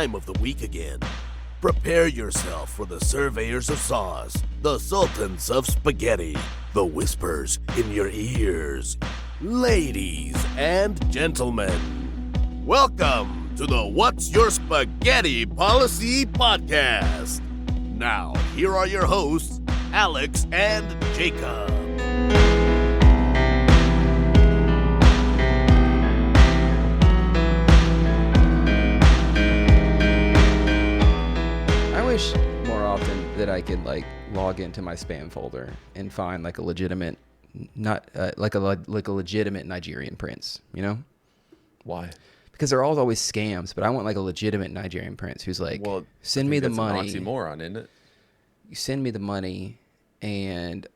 time of the week again. Prepare yourself for the surveyors of sauce, the sultans of spaghetti, the whispers in your ears. Ladies and gentlemen, welcome to the What's Your Spaghetti Policy podcast. Now, here are your hosts, Alex and Jakub. I wish more often that I could log into my spam folder and find a legitimate, not like a legitimate Nigerian Prince. You know? Why? Because they're always scams, but I want a legitimate Nigerian Prince who's send me the money. That's an oxymoron, isn't it? You send me the money, and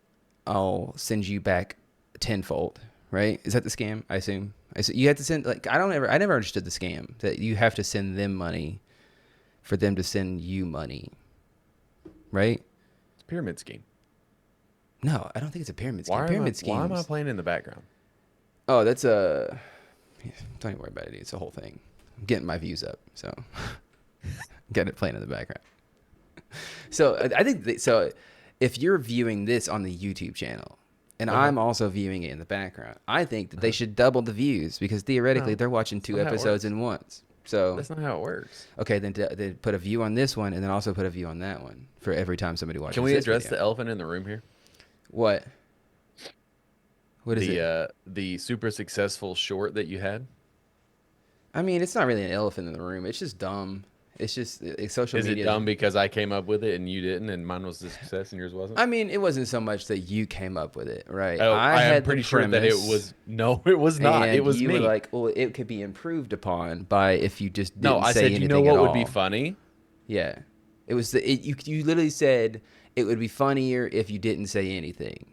I'll send you back tenfold. Right? Is that the scam? I assume. You have to send I never understood the scam that you have to send them money for them to send you money, right? It's a pyramid scheme. No, I don't think it's a pyramid scheme. Why am I playing in the background? Oh, that's a... Don't even worry about it. It's a whole thing. I'm getting my views up, so... Get it playing in the background. So, I think... So, if you're viewing this on the YouTube channel, and I'm also viewing it in the background, I think that they should double the views, because theoretically, they're watching two episodes in once. So that's not how it works. Okay, then put a view on this one, and then also put a view on that one for every time somebody watches. Can we address video. the elephant in the room here? What? What is it? The super successful short that you had. I mean, it's not really an elephant in the room. It's just dumb. It's just social media. Is it dumb because I came up with it and you didn't, and mine was a success and yours wasn't? I mean, it wasn't so much that you came up with it, right? Oh, I am pretty sure that it was. No, it was not. It was you me. Were like, well, it could be improved upon by if you just didn't no. I say said, anything you know what at would all. be funny? Yeah, it was you literally said it would be funnier if you didn't say anything.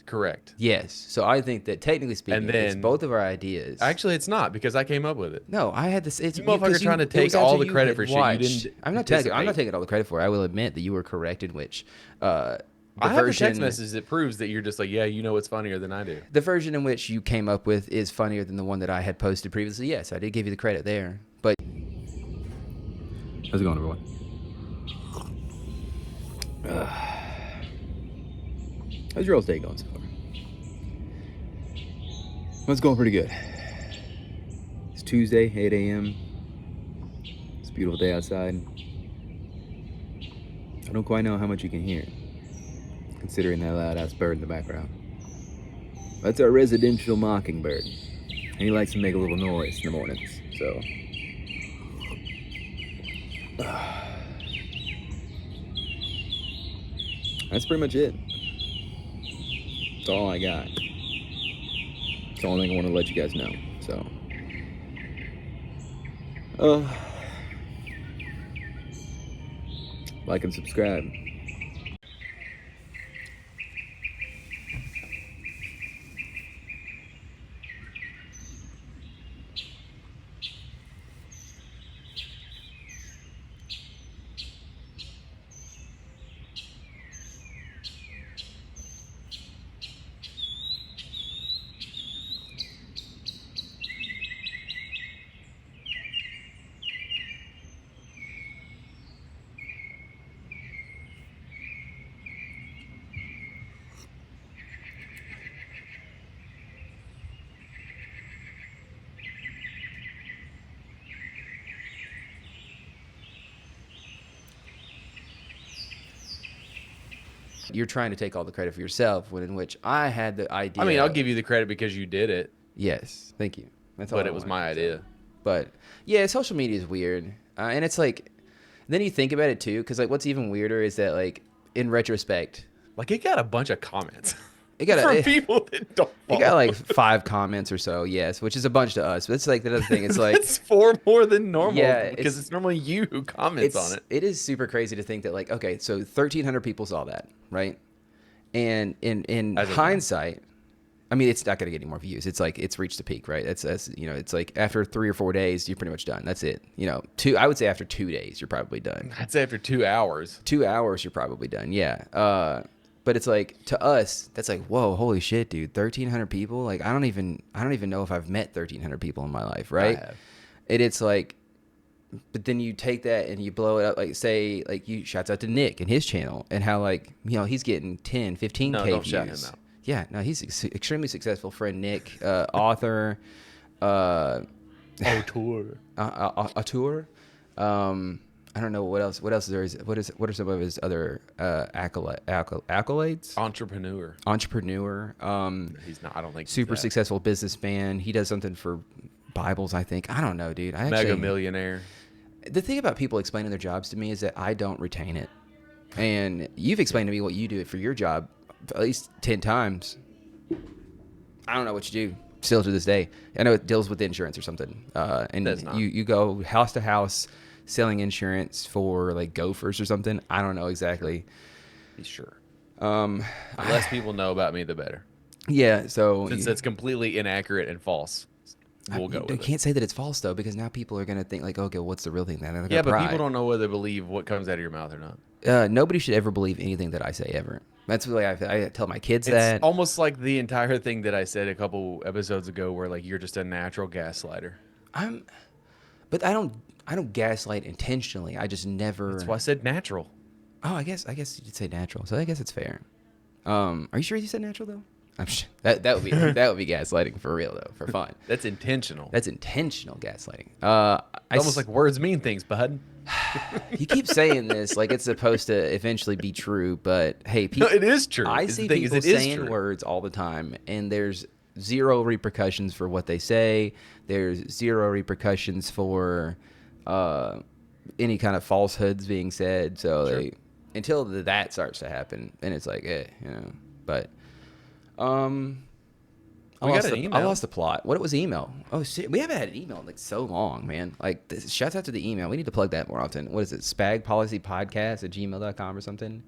Correct. Yes. So I think that technically speaking, and then, it's both of our ideas. Actually, it's not, because I came up with it. No, I had this. It's you motherfucker trying to take all the credit for shit you didn't. I'm not taking all the credit for it. I will admit that you were correct in which I have a text message that proves that you're just yeah, you know it's funnier than I do. The version in which you came up with is funnier than the one that I had posted previously. Yes, I did give you the credit there. But how's it going, everyone? How's your all's day going so far? It's going pretty good. It's Tuesday, 8 a.m. It's a beautiful day outside. I don't quite know how much you can hear, considering that loud-ass bird in the background. That's our residential mockingbird. And he likes to make a little noise in the mornings, so... That's pretty much it. That's all I got. It's the only thing I want to let you guys know, so. Like and subscribe. You're trying to take all the credit for yourself, when in which I had the idea. I mean, I'll give you the credit because you did it. Yes, thank you. That's all. But it was my idea. But yeah, social media is weird, and it's then you think about it too, because what's even weirder is that in retrospect, it got a bunch of comments. It got from people that don't. It got 5 comments or so, yes, which is a bunch to us. But it's the other thing. It's it's 4 more than normal. Yeah, because it's normally you who comments on it. It is super crazy to think that okay, so 1,300 people saw that, right? And in hindsight, I mean, it's not going to get any more views. It's it's reached a peak, right? It's after 3 or 4 days, you're pretty much done. That's it. I would say after 2 days, you're probably done. I'd say after 2 hours. 2 hours, you're probably done. Yeah. But it's to us, that's whoa, holy shit, dude, 1,300 people. I don't even know if I've met 1,300 people in my life, right? I have. It's but then you take that and you blow it up, like say, like you shouts out to Nick and his channel and how like, he's getting 10, 15K No, don't views. shout him out. Yeah, no, he's extremely successful friend, Nick, author, Auteur. auteur. I don't know what else. What else is there? What are some of his other accolades? Entrepreneur. He's not. I don't think super he's that. successful businessman. He does something for Bibles, I think. I don't know, dude. Mega millionaire. The thing about people explaining their jobs to me is that I don't retain it. And you've explained to me what you do for your job at least 10 times. I don't know what you do still to this day. I know it deals with insurance or something. And you go house to house selling insurance for like gophers or something. I don't know exactly. Be sure. The less people know about me, the better. Yeah. So since that's completely inaccurate and false, we'll go with it. You can't say that it's false though, because now people are going to think like, okay, what's the real thing then? Yeah, but people don't know whether they believe what comes out of your mouth or not. Nobody should ever believe anything that I say ever. That's the way I tell my kids it's that. Almost like the entire thing that I said a couple episodes ago, where like you're just a natural gaslighter. But I don't gaslight intentionally. I just never. That's why I said natural. Oh, I guess you did say natural, so I guess it's fair. Are you sure you said natural though? I'm sure that would be gaslighting for real though, for fun. That's intentional. That's intentional gaslighting. It's almost like words mean things, bud. You keep saying this like it's supposed to eventually be true, but hey, people, no, it is true. I see people saying words all the time, and there's zero repercussions for what they say. There's zero repercussions for any kind of falsehoods being said. So until that starts to happen, then it's like, But I lost the plot. What was the email? Oh shit, we haven't had an email in like so long, man. Like, shouts out to the email. We need to plug that more often. What is it? spagpolicypodcast@gmail.com or something.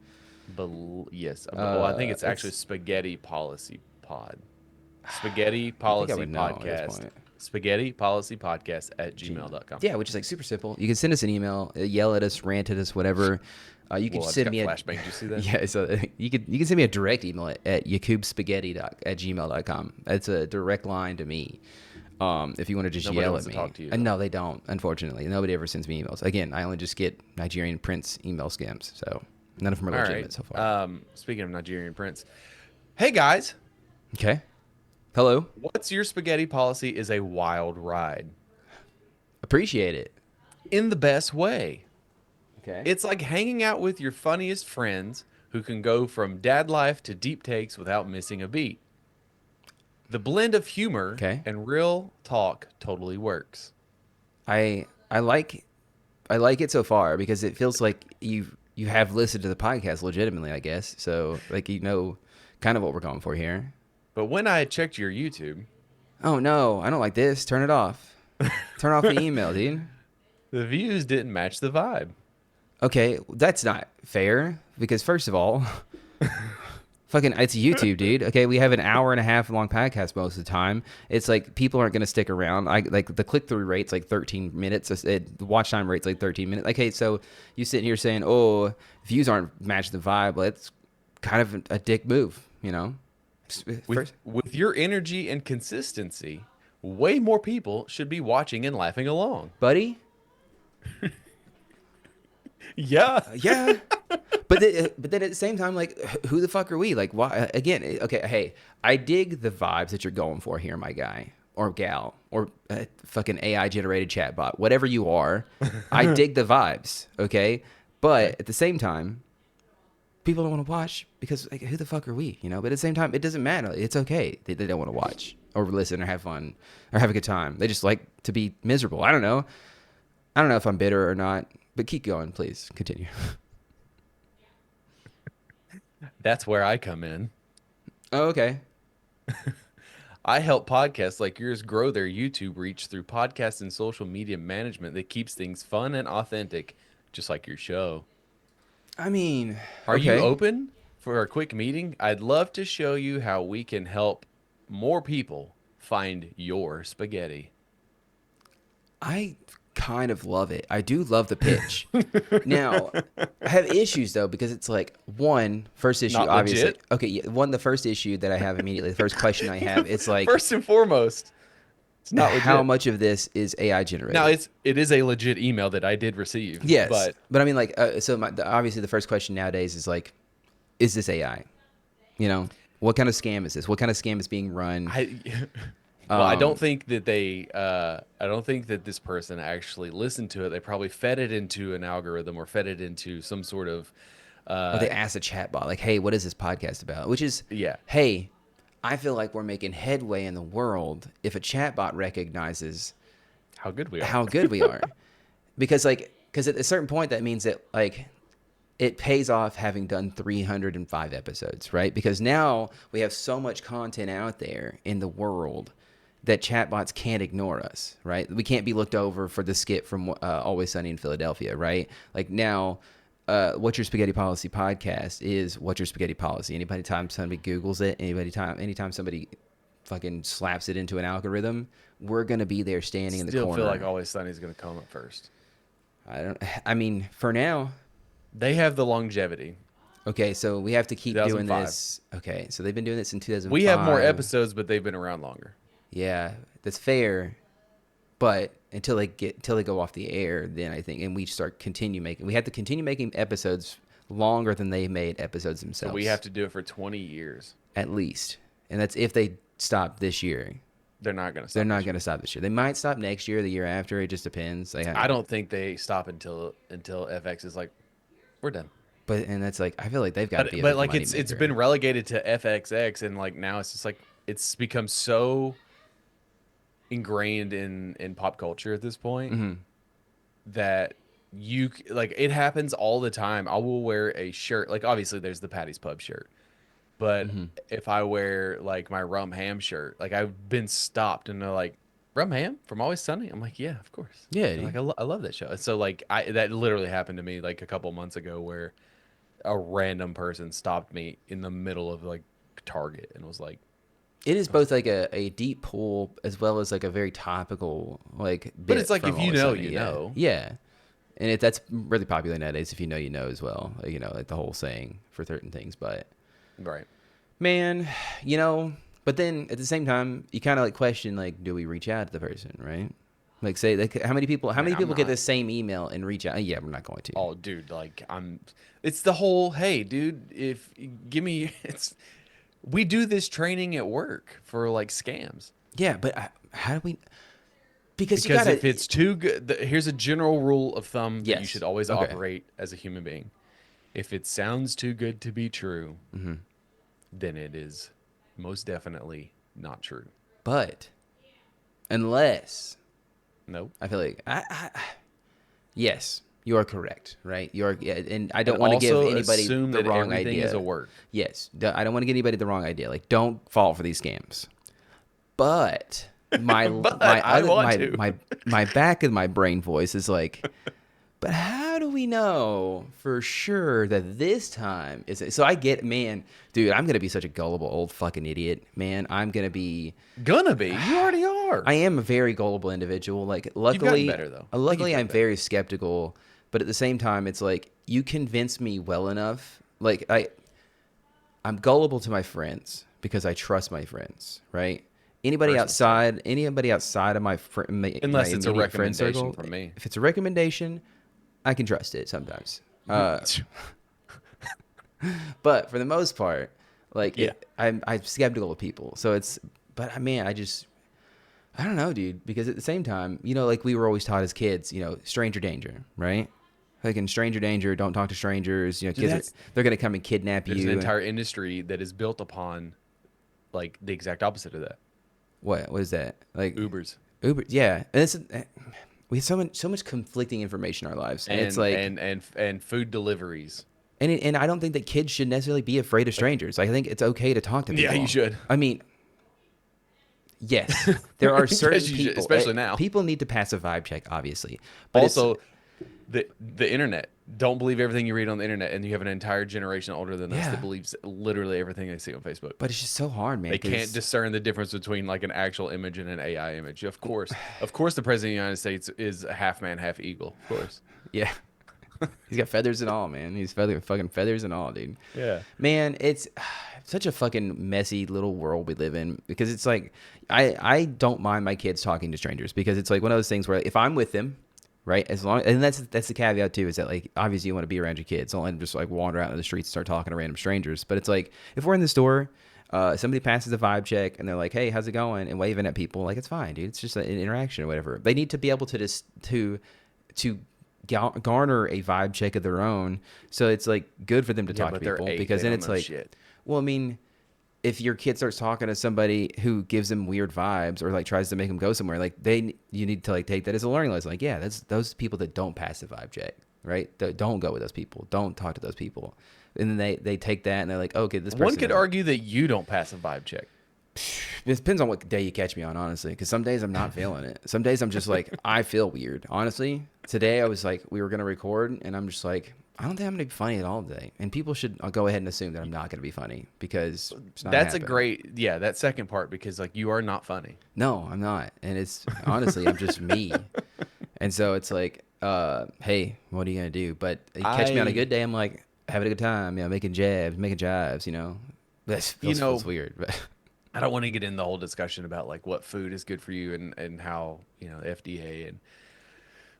Yes. Well, I think it's actually Spaghetti Policy Pod. Spaghetti Policy Podcast. Spaghetti Policy Podcast @gmail.com. Yeah, which is like super simple. You can send us an email, yell at us, rant at us, whatever. You can send me a flashbang. Did you see that? Yeah, so you can send me a direct email at jakubspaghetti@gmail.com. That's a direct line to me. If you want to just yell at me. Talk to you, no, they don't. Unfortunately, nobody ever sends me emails. Again, I only just get Nigerian Prince email scams, so none of them are legitimate so far. Speaking of Nigerian Prince, hey guys. Okay. Hello. What's your spaghetti policy is a wild ride. Appreciate it. In the best way. Okay. It's like hanging out with your funniest friends who can go from dad life to deep takes without missing a beat. The blend of humor and real talk totally works. I like it so far because it feels like you have listened to the podcast legitimately, I guess. So like kind of what we're going for here. But when I checked your YouTube, oh no, I don't like this. Turn it off. Turn off the email, dude. The views didn't match the vibe. Okay, that's not fair because first of all, it's YouTube, dude. Okay, we have an hour and a half long podcast most of the time. It's like people aren't going to stick around. Like the click-through rate's like 13 minutes. The watch time rate's like 13 minutes. Okay, so you sitting here saying, "Oh, views aren't matching the vibe." Well, it's kind of a dick move, With your energy and consistency, way more people should be watching and laughing along, buddy. Yeah. But then at the same time, like, who the fuck are we? Like, why? Again, okay, hey, I dig the vibes that you're going for here, my guy or gal or fucking AI generated chatbot, whatever you are. I dig the vibes, okay? But at the same time, people don't want to watch because like, who the fuck are we? But at the same time, it doesn't matter. It's okay. They don't want to watch or listen or have fun or have a good time. They just like to be miserable. I don't know if I'm bitter or not. But keep going, please. Continue. That's where I come in. Oh, okay. I help podcasts like yours grow their YouTube reach through podcast and social media management that keeps things fun and authentic, just like your show. I mean, are you open for a quick meeting? I'd love to show you how we can help more people find your spaghetti. I kind of love it. I do love the pitch. Now, I have issues though because it's like first issue, not obviously. Legit. Okay, the first issue that I have immediately, the first question I have, it's like first and foremost, It's not legit. How much of this is AI generated? Now, it is a legit email that I did receive. Yes, but I mean, like, obviously the first question nowadays is like, is this AI? You know, what kind of scam is this? What kind of scam is being run? I don't think that I don't think that this person actually listened to it. They probably fed it into an algorithm or fed it into some sort of. Or they asked a chatbot, like, hey, what is this podcast about? Which is, hey, I feel like we're making headway in the world if a chatbot recognizes how good we are. Because at a certain point, that means that, like, it pays off having done 305 episodes, right? Because now we have so much content out there in the world that chatbots can't ignore us, right? We can't be looked over for the skit from Always Sunny in Philadelphia, right? Like now, What's Your Spaghetti Policy podcast is What's Your Spaghetti Policy. Anytime somebody Googles it, anytime somebody fucking slaps it into an algorithm, we're going to be there standing in the corner. Still feel like Always Sunny is going to come up first. I mean, for now. They have the longevity. Okay, so we have to keep doing this. Okay, so they've been doing this in 2005. We have more episodes, but they've been around longer. Yeah, that's fair. But until they go off the air, then I think, and we have to continue making episodes longer than they made episodes themselves. So we have to do it for 20 years. At least. And that's if they stop this year. They're not going to stop. They're not going to stop this year. They might stop next year, the year after. It just depends. I don't think they stop until FX is like, we're done. And that's like, I feel like they've got to be. But like it's been relegated to FXX, and like now it's just like it's become so ingrained in pop culture at this point that it happens all the time. I will wear a shirt, like obviously there's the Patty's Pub shirt, but if I wear like my Rum Ham shirt, like I've been stopped and they're like, Rum Ham from Always Sunny? I'm like, yeah, of course. Yeah, like I love that show. So like that literally happened to me like a couple months ago where a random person stopped me in the middle of like Target and was like, it is both like a deep pull as well as like a very topical like. But it's like if you know, you know. Yeah, and that's really popular nowadays. If you know, you know as well. You know, like the whole saying for certain things. But right, man, you know. But then at the same time, you kind of like question like, do we reach out to the person, right? Like say like how many people get the same email and reach out? Yeah, we're not going to. Oh, dude, like it's the whole hey, dude, we do this training at work for like scams. Yeah, but how do we? Because if it's too good, here's a general rule of thumb that you should always operate as a human being. If it sounds too good to be true, then it is most definitely not true. But unless, nope, I feel like yes. You are correct, right? And I don't want to give anybody the wrong idea. Is a work. Yes, I don't want to give anybody the wrong idea. Like, don't fall for these scams. But my back of my brain voice is like, but how do we know for sure that this time is it? So I get, man, dude, I'm gonna be such a gullible old fucking idiot, man. I'm gonna be. You already are. I am a very gullible individual. Like, luckily, You've gotten better though. Luckily, I'm very skeptical. But at the same time, it's like you convince me well enough. Like I'm gullible to my friends because I trust my friends, right? Anybody outside of my unless it's a recommendation from me. If it's a recommendation, I can trust it sometimes. But for the most part, like I'm skeptical of people. So man, I don't know, dude. Because at the same time, you know, like we were always taught as kids, you know, stranger danger, right? Like in stranger danger, don't talk to strangers. You know, kids they're gonna come and kidnap you. There's an entire industry that is built upon, like the exact opposite of that. What is that? Like Ubers. Yeah. And we have so much conflicting information in our lives, and it's like and food deliveries. And I don't think that kids should necessarily be afraid of strangers. I think it's okay to talk to people. Yeah, you should. I mean, yes, there are certain people, especially now. People need to pass a vibe check, obviously. But also, the internet. Don't believe everything you read on the internet, and you have an entire generation older than us that believes literally everything they see on Facebook. But it's just so hard, man. They can't discern the difference between like an actual image and an AI image. Of course, the president of the United States is a half man, half eagle. Of course. Yeah. He's got feathers and all, man. He's fucking feathers and all, dude. Yeah. Man, it's such a fucking messy little world we live in because it's like I don't mind my kids talking to strangers because it's like one of those things where if I'm with them, right, as long and that's the caveat too is that like obviously you want to be around your kids, don't let them just like wander out in the streets and start talking to random strangers. But it's like if we're in the store, somebody passes a vibe check and they're like, "Hey, how's it going?" and waving at people, like it's fine, dude. It's just an interaction or whatever. They need to be able to just to garner a vibe check of their own, so it's like good for them to talk to people because then it's like, well, I mean, if your kid starts talking to somebody who gives them weird vibes or like tries to make them go somewhere, like you need to like take that as a learning lesson. Like, yeah, that's those people that don't pass the vibe check, right? Don't go with those people. Don't talk to those people. And then they take that and they're like, okay, this person. One could argue that you don't pass a vibe check. It depends on what day you catch me on, honestly, because some days I'm not feeling it. Some days I'm just like, I feel weird. Honestly, today I was like, we were going to record, and I'm just like, I don't think I'm going to be funny at all today. And people should go ahead and assume that I'm not going to be funny because it's not That's happening. a great, yeah, that second part, because like you are not funny. No, I'm not. And it's honestly, I'm just me. And so it's like, hey, what are you going to do? But you catch me on a good day, I'm like, having a good time, making jives, That feels weird, but. I don't want to get in the whole discussion about like what food is good for you and how, FDA and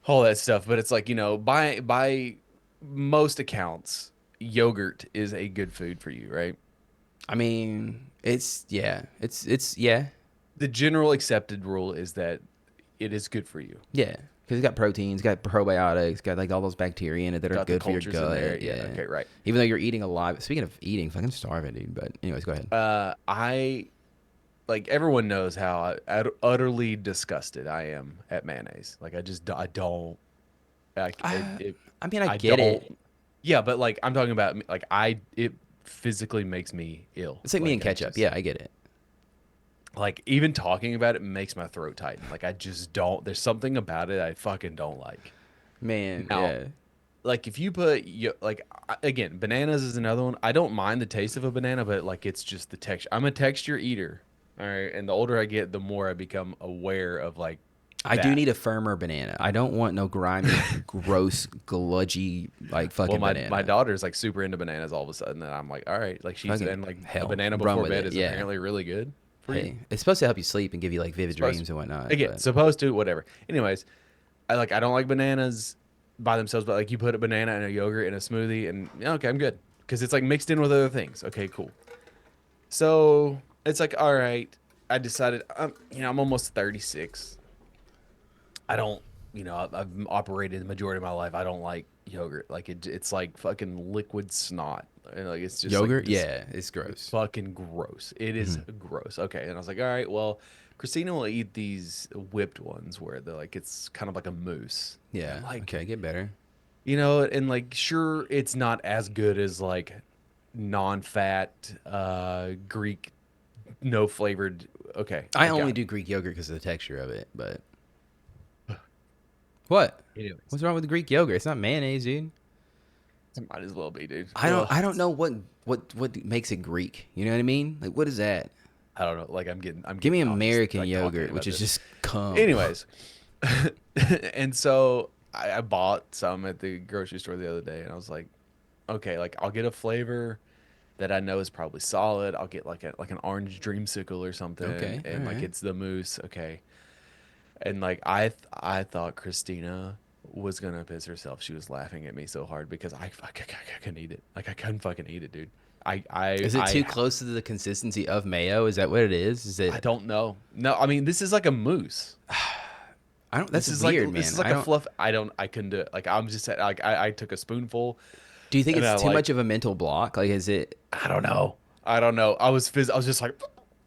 all that stuff. But it's like, by most accounts, yogurt is a good food for you, right? I mean, it's yeah. The general accepted rule is that it is good for you. Yeah. Because it's got proteins, got probiotics, got like all those bacteria in it that are good for your gut. There. Yeah. Okay, right. Even though you're eating a lot. Speaking of eating, fucking starving, dude. But anyways, go ahead. Like everyone knows how utterly disgusted I am at mayonnaise. Like I don't. I get it. Yeah, but like I'm talking about like it physically makes me ill. It's like me and ketchup. Yeah, I get it. Like even talking about it makes my throat tighten. Like I just don't. There's something about it I fucking don't like. Man, now, yeah. Like if you put again, bananas is another one. I don't mind the taste of a banana, but like it's just the texture. I'm a texture eater. All right, and the older I get, the more I become aware of like. I do need a firmer banana. I don't want no grimy, gross, gludgy like fucking banana. My daughter's like super into bananas all of a sudden, and I'm like, all right, like she's and like a banana before bed is apparently really good for you. It's supposed to help you sleep and give you like vivid dreams and whatnot. Again, supposed to, whatever. Anyways, I don't like bananas by themselves, but like you put a banana and a yogurt in a smoothie, and okay, I'm good because it's like mixed in with other things. Okay, cool. So. It's like, all right, I decided, I'm almost 36. I don't, I've operated the majority of my life. I don't like yogurt. Like it's like fucking liquid snot. And like it's just yogurt. Like yeah, it's gross. It's fucking gross. It is gross. Okay, and I was like, all right, well, Christina will eat these whipped ones where they're like it's kind of like a mousse. Yeah. Like, okay, get better. And like sure, it's not as good as like non-fat Greek. No flavored. Okay. I only do Greek yogurt because of the texture of it, but what? Anyways. What's wrong with the Greek yogurt? It's not mayonnaise, dude. It might as well be, dude. I don't know what makes it Greek. You know what I mean? Like what is that? I don't know. Like give me American yogurt, which is just cum. Anyways, and so I bought some at the grocery store the other day, and I was like, okay, like I'll get a flavor that I know is probably solid. I'll get like an orange dreamsicle or something. Okay. And like it's the mousse. Okay. And like I thought Christina was gonna piss herself. She was laughing at me so hard because I couldn't eat it. Like I couldn't fucking eat it, dude. Is it too close to the consistency of mayo? Is that what it is? Is it? I don't know. No, I mean this is like a mousse. That's weird, man. This is like a fluff. I couldn't do it. Like I'm just like I took a spoonful. Do you think it's too much of a mental block? Like, is it? I don't know. I was just like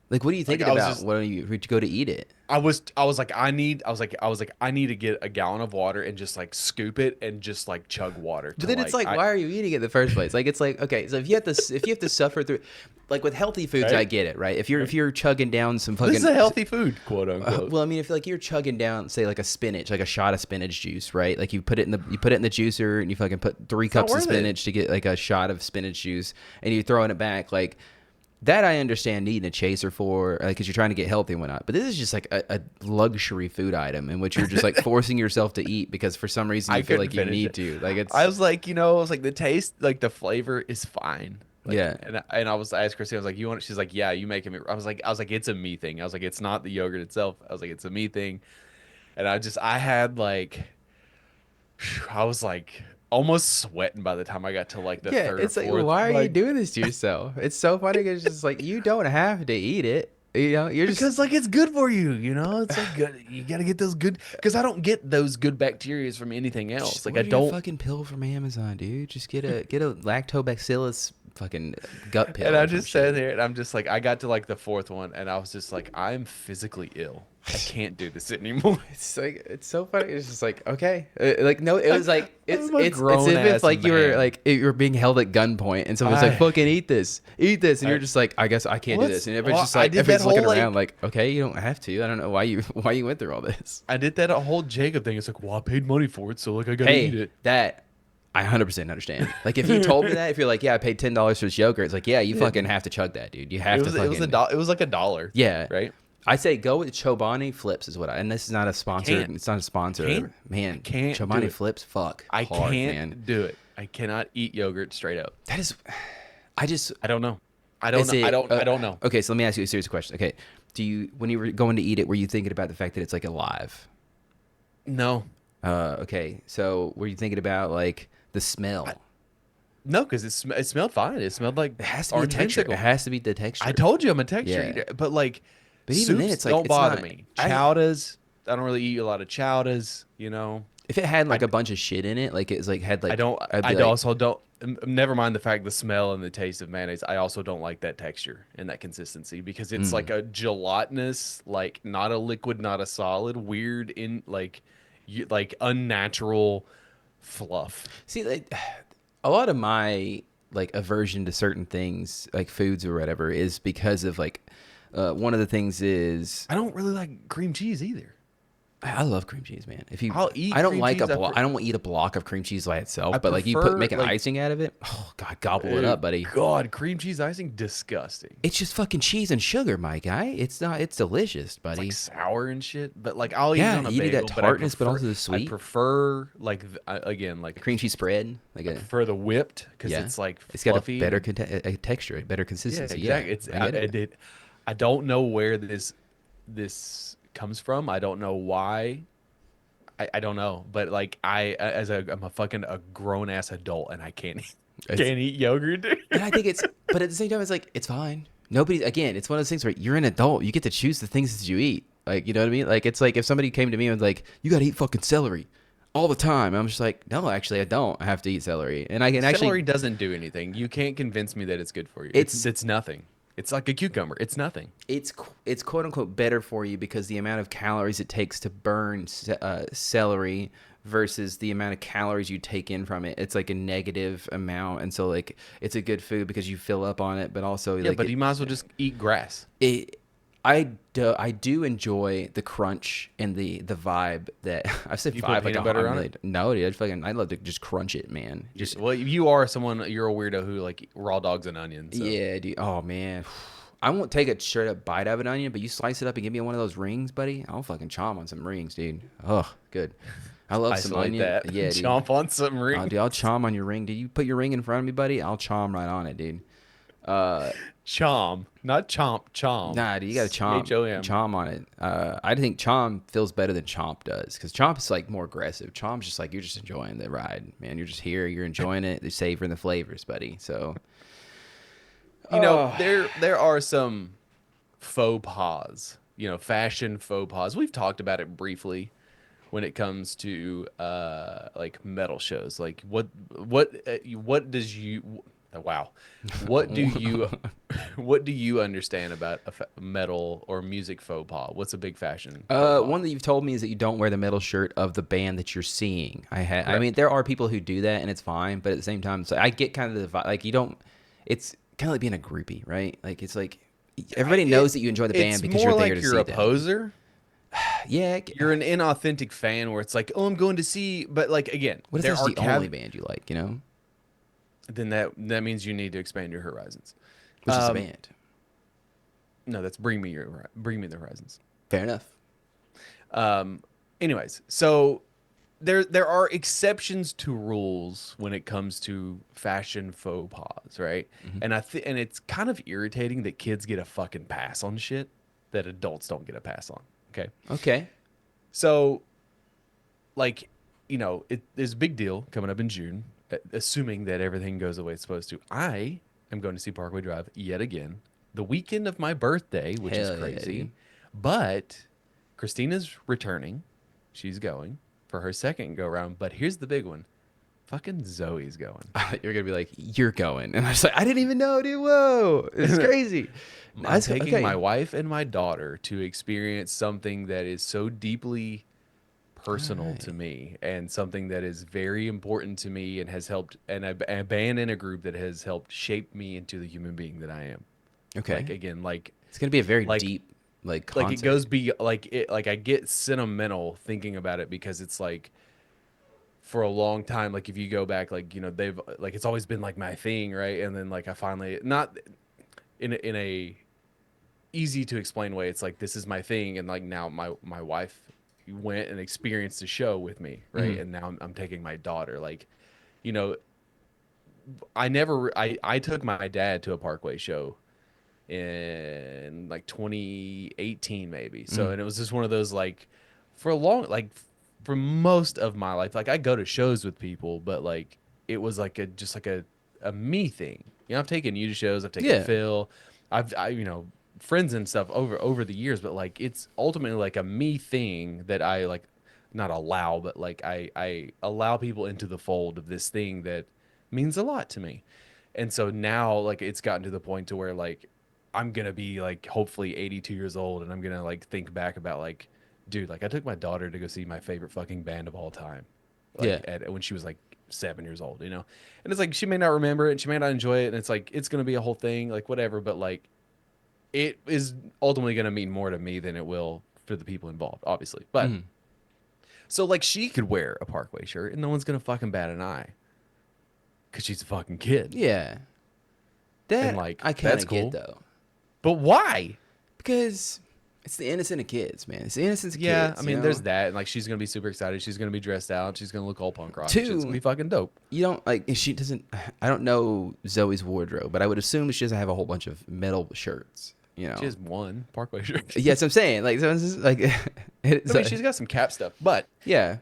what are you thinking about when you go to eat it? I was like I need to get a gallon of water and just like scoop it and just like chug water. But then it's like, why are you eating it in the first place? Like, it's like, okay, so if you have to suffer through, like with healthy foods, right? I get it, right? If you're chugging down some fucking, this is a healthy food, quote unquote. Well, I mean, if like you're chugging down, say like a spinach, like a shot of spinach juice, right? Like you put it in the juicer and you fucking put 3 cups of spinach to get like a shot of spinach juice, and you're throwing it back, like. that I understand needing a chaser for, because you're trying to get healthy and whatnot. But this is just like a luxury food item in which you're just like forcing yourself to eat because for some reason you feel like you need to. Like it's. I was like, I was like, the taste, like the flavor is fine. Like, Yeah. And I asked Christine, I was like, you want it? She's like, yeah, you make it. I was like, it's a me thing. I was like, it's not the yogurt itself. I was like, it's a me thing. And I had like, I was like almost sweating by the time I got to like the third It's or like, fourth. why are you doing this to yourself? It's so funny. It's just like, you don't have to eat it. You're just Because like it's good for you, it's like good. You gotta get those good, because I don't get those good bacteria from anything else. just Like I order a don't. fucking pill from Amazon, dude. Just get a lactobacillus fucking gut pill. And I or some just sat shit. there and I'm just like, I got to like the fourth one and I was just like, I'm physically ill. I can't do this anymore. It's like, it's so funny. It's just like, okay, like no, it was like it's I'm a it's as grown if it's ass like you were man. like you were being held at gunpoint, and someone's like, fucking eat this, and you're just like, I guess I can't do this, and everyone's just like, everybody's looking around like, okay, you don't have to. I don't know why you went through all this. I did that whole Jacob thing. It's like, well, I paid money for it, so like I gotta eat Hey, it. that I 100% understand. Like if you told me that, if you're like, yeah, I paid $10 for this yogurt, it's like, yeah, you fucking have to chug that, dude. You have to. It was like $1. Yeah. Right. I say go with Chobani Flips is what and this is not a sponsor. It's not a sponsor. Man, can't do Chobani it. Flips, fuck. I hard, can't man. do it. I cannot eat yogurt straight up. That is, I don't know. I don't know. I don't know. Okay, so let me ask you a serious question. Okay, when you were going to eat it, were you thinking about the fact that it's like alive? No. Okay, so were you thinking about like the smell? No, because it smelled fine. It smelled like It has to be the texture. It has to be the texture. I told you I'm a texture Yeah. eater, but like, But even then, soups it's like, don't it's bother not- me. I- Chowdas, I don't really eat a lot of chowdas. If it had like a bunch of shit in it, like it's like had like I don't. I'd be I like, also don't. Never mind the fact the smell and the taste of mayonnaise. I also don't like that texture and that consistency because it's like a gelatinous, like not a liquid, not a solid, weird in like unnatural fluff. See, like a lot of my like aversion to certain things, like foods or whatever, is because of like one of the things is I don't really like cream cheese either. I love cream cheese, man. I'll eat I don't cream like cheese. I don't want to eat a block of cream cheese by itself, I but like you prefer, make an like- icing out of it. Oh god, gobble it up, buddy. God, cream cheese icing, disgusting. It's just fucking cheese and sugar, my guy. It's not. It's delicious, It's buddy. like sour and shit, but like I'll eat Yeah, it on a you need bagel. that but I tartness, but prefer- also the sweet. I prefer like again like Cream cheese spread, like I a prefer the whipped because yeah. it's like it's got a fluffy better and- a texture, a better yeah, consistency. exactly. Yeah, It's I get it. I don't know where this comes from. I don't know why. I don't know, but like I'm a grown ass adult and I can't eat yogurt. Dude. And I think but at the same time, it's like, it's fine. Again, it's one of those things where you're an adult. You get to choose the things that you eat. Like, you know what I mean? Like, it's like if somebody came to me and was like, you got to eat fucking celery all the time. I'm just like, no, actually, I don't have to eat celery. And I can Celery actually, doesn't do anything. You can't convince me that it's good for you. It's nothing. It's like a cucumber. It's nothing. it's quote unquote better for you because the amount of calories it takes to burn celery versus the amount of calories you take in from it, it's like a negative amount. And so like, it's a good food because you fill up on it, but also Yeah, like but you might as well just eat grass. I do enjoy the crunch and the vibe that I've said You vibe put like peanut butter on really, it? no, dude. I love to just crunch it, man. Just Well, you're a weirdo who like raw dogs and onions. So. yeah, dude. Oh man, I won't take a straight up bite of an onion, but you slice it up and give me one of those rings, buddy. I'll fucking chomp on some rings, dude. Oh, good. I love some Isolate onion. that. Yeah, dude. Chomp on some Oh, ring. dude, I'll chomp on your ring. Did you put your ring in front of me, buddy? I'll chomp right on it, dude. Chom, not chomp. Chom. Nah, dude, you gotta chomp, C-H-O-M. chomp on it. I think chomp feels better than chomp does, because chomp is like more aggressive. Chomp's just like you're just enjoying the ride, man. You're just here, you're enjoying it, you're savoring the flavors, buddy. So, There are some faux pas, fashion faux pas. We've talked about it briefly when it comes to like metal shows. Like what does you wow, what do you understand about a metal or music faux pas? What's a big fashion? Faux pas? one that you've told me is that you don't wear the metal shirt of the band that you're seeing. I mean, there are people who do that, and it's fine, but at the same time, so I get kind of the vibe. Like you don't. It's kind of like being a groupie, right? Like it's like everybody knows that you enjoy the band because you're there to see you're a them. Poser. Yeah. You're an inauthentic fan where it's like, oh, I'm going to see, but like again, What if there that's are the only band you like? You know, then that means you need to expand your horizons. which is a band. No, that's Bring Me the Horizons. Fair enough. Anyways, so there are exceptions to rules when it comes to fashion faux pas, right? And and it's kind of irritating that kids get a fucking pass on shit that adults don't get a pass on. Okay. Okay. So, like, there's a big deal coming up in June, assuming that everything goes the way it's supposed to. I am going to see Parkway Drive yet again, the weekend of my birthday, which Hell is yeah, crazy. dude. But Christina's returning. She's going for her second go round. But here's the big one. Fucking Zoe's going. You're gonna be like, you're going, and I was like, I didn't even know, dude. Whoa, it's crazy. I'm taking my wife and my daughter to experience something that is so deeply personal to me, and something that is very important to me, and has helped, and a band and a group that has helped shape me into the human being that I am. Okay. Like, again, like It's gonna be a very like- deep, concert. like it goes like I get sentimental thinking about it, because it's like, for a long time, like if you go back, like, they've, like, it's always been like my thing, right? And then, like, I finally, not in a easy to explain way, it's like, this is my thing, and like now my wife went and experienced the show with me, right? And now I'm taking my daughter. Like, I took my dad to a Parkway show in like 2018 maybe. So, and it was just one of those, like, for most of my life, like, I go to shows with people, but like, it was like just like a me thing. I've taken you to shows, I've taken Phil, I friends and stuff over the years, but like, it's ultimately like a me thing that I, like, not allow, but like I allow people into the fold of this thing that means a lot to me. And so now, like, it's gotten to the point to where, like, I'm gonna be, like, hopefully 82 years old, and I'm gonna, like, think back about, like, dude, like, I took my daughter to go see my favorite fucking band of all time, like, when she was like 7 years old, and it's like, she may not remember it, and she may not enjoy it, and it's like, it's gonna be a whole thing, like, whatever, but like, it is ultimately gonna mean more to me than it will for the people involved, obviously. But so, like, she could wear a Parkway shirt, and no one's gonna fucking bat an eye, because she's a fucking kid. Yeah. That, And, like, I kind that's of cool. get, though. But why? Because it's the innocent of kids, man. It's the innocence of Yeah, kids. I mean, there's that, and like, she's gonna be super excited. She's gonna be dressed out. She's gonna look all punk rock. It's gonna be fucking dope. You don't, like, if she doesn't, I don't know Zoe's wardrobe, but I would assume she doesn't have a whole bunch of metal shirts, She has one Parkway shirt. Yeah, that's what I'm saying. Like, so it's just, like, I mean, she's got some Cap stuff, but yeah.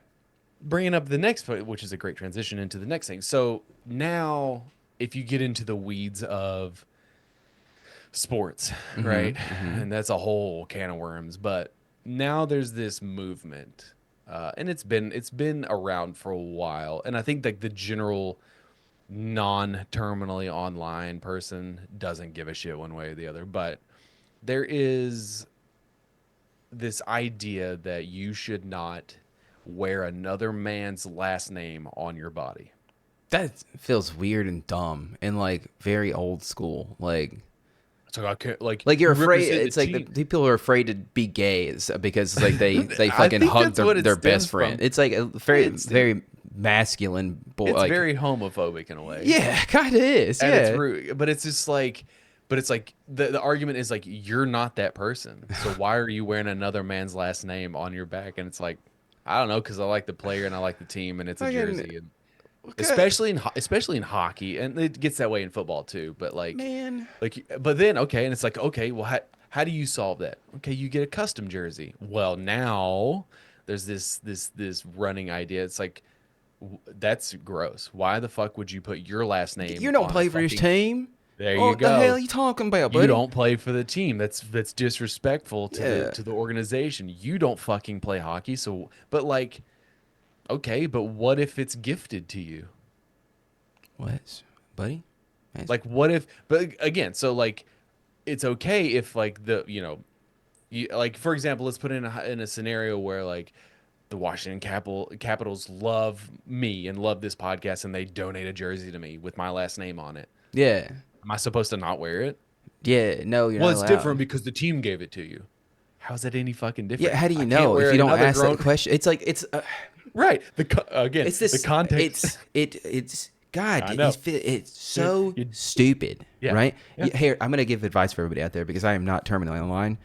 bringing up the next, which is a great transition into the next thing. So now, if you get into the weeds of sports, right? And that's a whole can of worms. But now there's this movement, and it's been around for a while. And I think, like, the general non-terminally online person doesn't give a shit one way or the other. But there is this idea that you should not wear another man's last name on your body. That feels weird and dumb and, like, very old school. Like, So I can't, like you're afraid. represent the It's like team. the people are afraid to be gay because like they I fucking think hug that's what it their best stems friend. from. It's like a very It's- very masculine boy. It's like, very homophobic in a way. yeah, kind of is. And Yeah, it's rude, but it's just like, but it's like the argument is like, you're not that person, so why are you wearing another man's last name on your back? And it's like, I don't know, because I like the player and I like the team, and it's a Fucking- jersey, and especially in hockey, and it gets that way in football too. But like, man. like, but then okay, and it's like, okay, well, how do you solve that? Okay, you get a custom jersey. Well, now there's this running idea. It's like, that's gross. Why the fuck would you put your last name? You don't on play for his fucking- team. There What you go. the hell are you talking about, buddy? You don't play for the team. That's disrespectful to Yeah. the organization. You don't fucking play hockey. So, but like, okay, but what if it's gifted to you? What, buddy? That's- Like, what if? But again, so like, it's okay if like you like, for example, let's put in a scenario where like the Washington Capitals love me and love this podcast, and they donate a jersey to me with my last name on it. yeah, Am I supposed to not wear it? yeah. No, you're Well, not it's allowed. different because the team gave it to you. How's that any fucking different? Yeah, how do I you can't know wear if you don't another ask grown- that question? It's like it's Right. Again, it's this the context. It's God, I know. it's so You- stupid, Yeah. right? Yeah. Here, I'm gonna give advice for everybody out there because I am not terminally online.